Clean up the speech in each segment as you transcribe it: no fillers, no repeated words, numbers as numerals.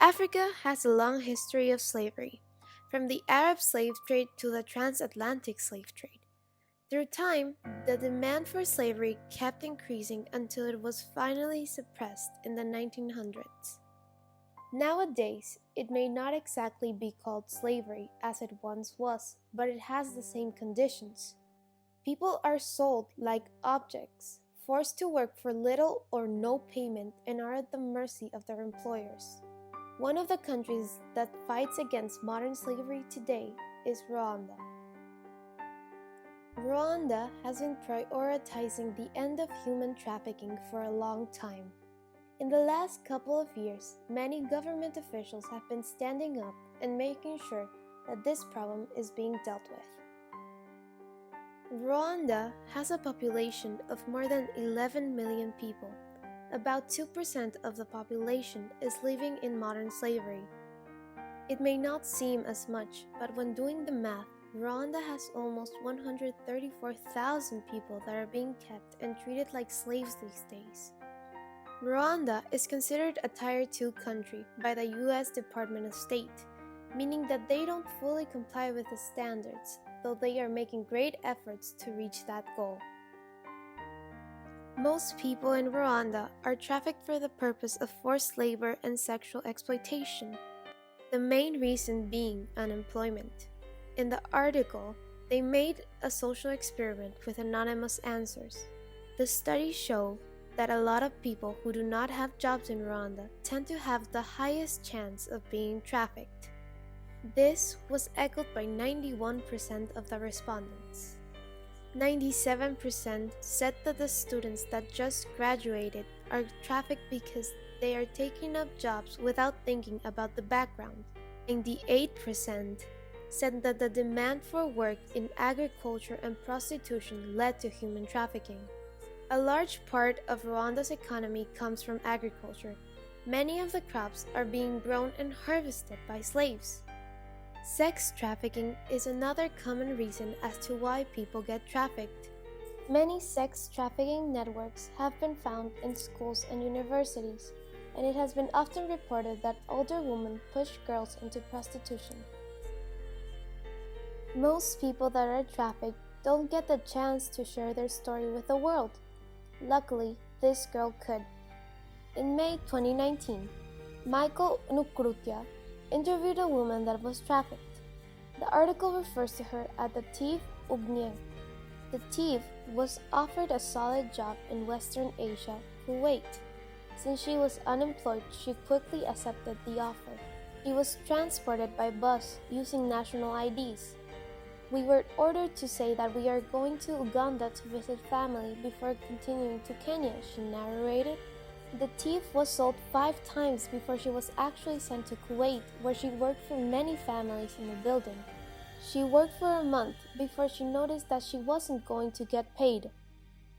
Africa has a long history of slavery, from the Arab slave trade to the transatlantic slave trade. Through time, the demand for slavery kept increasing until it was finally suppressed in the 1900s. Nowadays, it may not exactly be called slavery as it once was, but it has the same conditions. People are sold like objects, forced to work for little or no payment, and are at the mercy of their employers. One of the countries that fights against modern slavery today is Rwanda. Rwanda has been prioritizing the end of human trafficking for a long time. In the last couple of years, many government officials have been standing up and making sure that this problem is being dealt with. Rwanda has a population of more than 11 million people. About 2% of the population is living in modern slavery. It may not seem as much, but when doing the math, Rwanda has almost 134,000 people that are being kept and treated like slaves these days. Rwanda is considered a Tier 2 country by the US Department of State, meaning that they don't fully comply with the standards, though they are making great efforts to reach that goal. Most people in Rwanda are trafficked for the purpose of forced labor and sexual exploitation, the main reason being unemployment. In the article, they made a social experiment with anonymous answers. The studies show that a lot of people who do not have jobs in Rwanda tend to have the highest chance of being trafficked. This was echoed by 91% of the respondents. 97% said that the students that just graduated are trafficked because they are taking up jobs without thinking about the background. 98% said that the demand for work in agriculture and prostitution led to human trafficking. A large part of Rwanda's economy comes from agriculture. Many of the crops are being grown and harvested by slaves. Sex trafficking is another common reason as to why people get trafficked. Many sex trafficking networks have been found in schools and universities, and it has been often reported that older women push girls into prostitution. Most people that are trafficked don't get the chance to share their story with the world. Luckily, this girl could. In May 2019, Michael Nukrutia interviewed a woman that was trafficked. The article refers to her as the thief Ugnye. The thief was offered a solid job in Western Asia, Kuwait. Since she was unemployed, she quickly accepted the offer. She was transported by bus using national IDs. We were ordered to say that we are going to Uganda to visit family before continuing to Kenya, she narrated. The thief was sold 5 times before she was actually sent to Kuwait, where she worked for many families in the building. She worked for a month before she noticed that she wasn't going to get paid.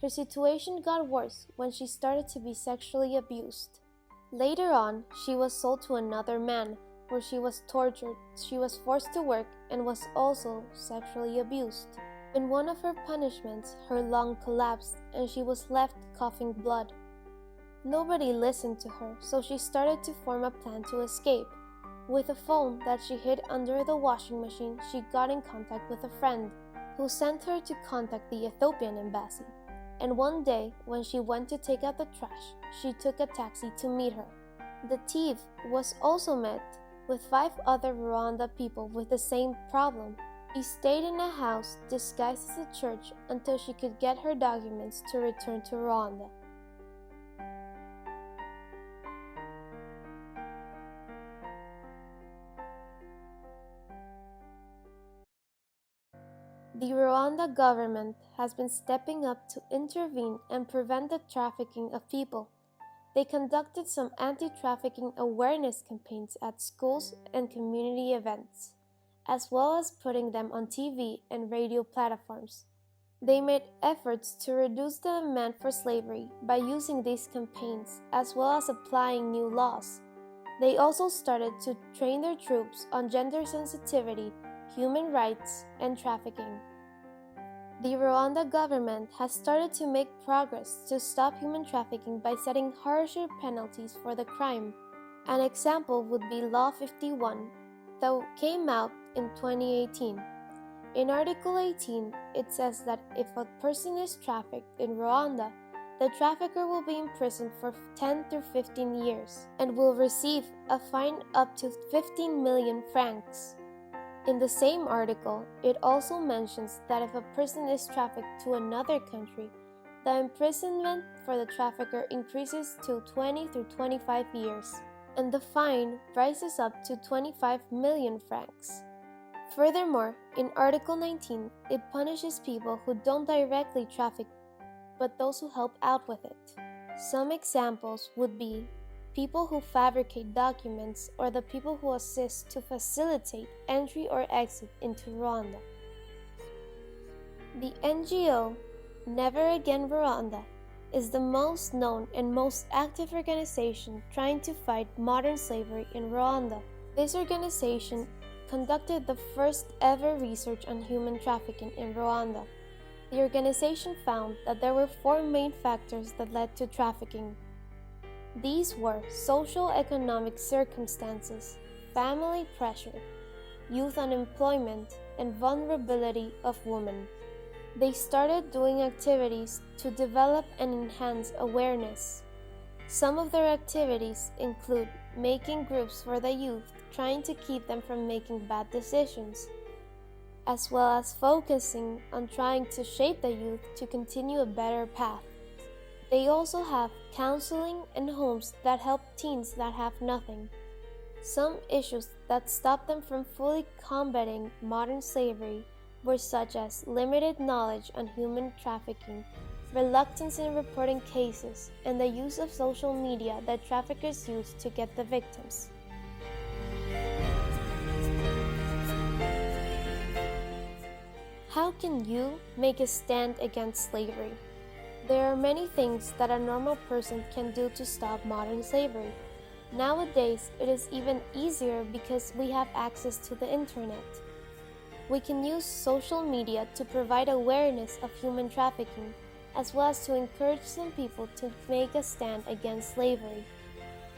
Her situation got worse when she started to be sexually abused. Later on, she was sold to another man, where she was tortured, she was forced to work, and was also sexually abused. In one of her punishments, her lung collapsed and she was left coughing blood. Nobody listened to her, so she started to form a plan to escape. With a phone that she hid under the washing machine, she got in contact with a friend, who sent her to contact the Ethiopian embassy. And one day, when she went to take out the trash, she took a taxi to meet her. The thief was also met with 5 other Rwanda people with the same problem. She stayed in a house disguised as a church until she could get her documents to return to Rwanda. The Rwanda government has been stepping up to intervene and prevent the trafficking of people. They conducted some anti-trafficking awareness campaigns at schools and community events, as well as putting them on TV and radio platforms. They made efforts to reduce the demand for slavery by using these campaigns, as well as applying new laws. They also started to train their troops on gender sensitivity, human rights, and trafficking. The Rwanda government has started to make progress to stop human trafficking by setting harsher penalties for the crime. An example would be Law 51, that came out in 2018. In Article 18, it says that if a person is trafficked in Rwanda, the trafficker will be imprisoned for 10 through 15 years and will receive a fine up to 15 million francs. In the same article, it also mentions that if a person is trafficked to another country, the imprisonment for the trafficker increases to 20 through 25 years, and the fine rises up to 25 million francs. Furthermore, in Article 19, it punishes people who don't directly traffic, but those who help out with it. Some examples would be people who fabricate documents or the people who assist to facilitate entry or exit into Rwanda. The NGO Never Again Veronda is the most known and most active organization trying to fight modern slavery in Rwanda. This organization conducted the first ever research on human trafficking in Rwanda. The organization found that there were 4 main factors that led to trafficking. These were socio-economic circumstances, family pressure, youth unemployment, and vulnerability of women. They started doing activities to develop and enhance awareness. Some of their activities include making groups for the youth, trying to keep them from making bad decisions, as well as focusing on trying to shape the youth to continue a better path. They also have counseling and homes that help teens that have nothing. Some issues that stop them from fully combating modern slavery were such as limited knowledge on human trafficking, reluctance in reporting cases, and the use of social media that traffickers use to get the victims. How can you make a stand against slavery? There are many things that a normal person can do to stop modern slavery. Nowadays, it is even easier because we have access to the internet. We can use social media to provide awareness of human trafficking, as well as to encourage some people to make a stand against slavery.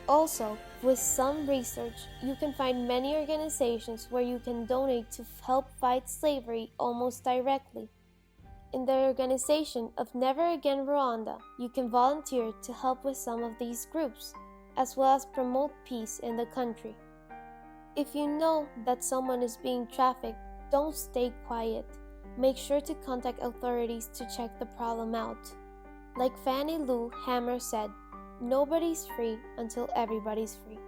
Also, with some research, you can find many organizations where you can donate to help fight slavery almost directly. In the organization of Never Again Rwanda, you can volunteer to help with some of these groups, as well as promote peace in the country. If you know that someone is being trafficked, don't stay quiet. Make sure to contact authorities to check the problem out. Like Fannie Lou Hamer said, nobody's free until everybody's free.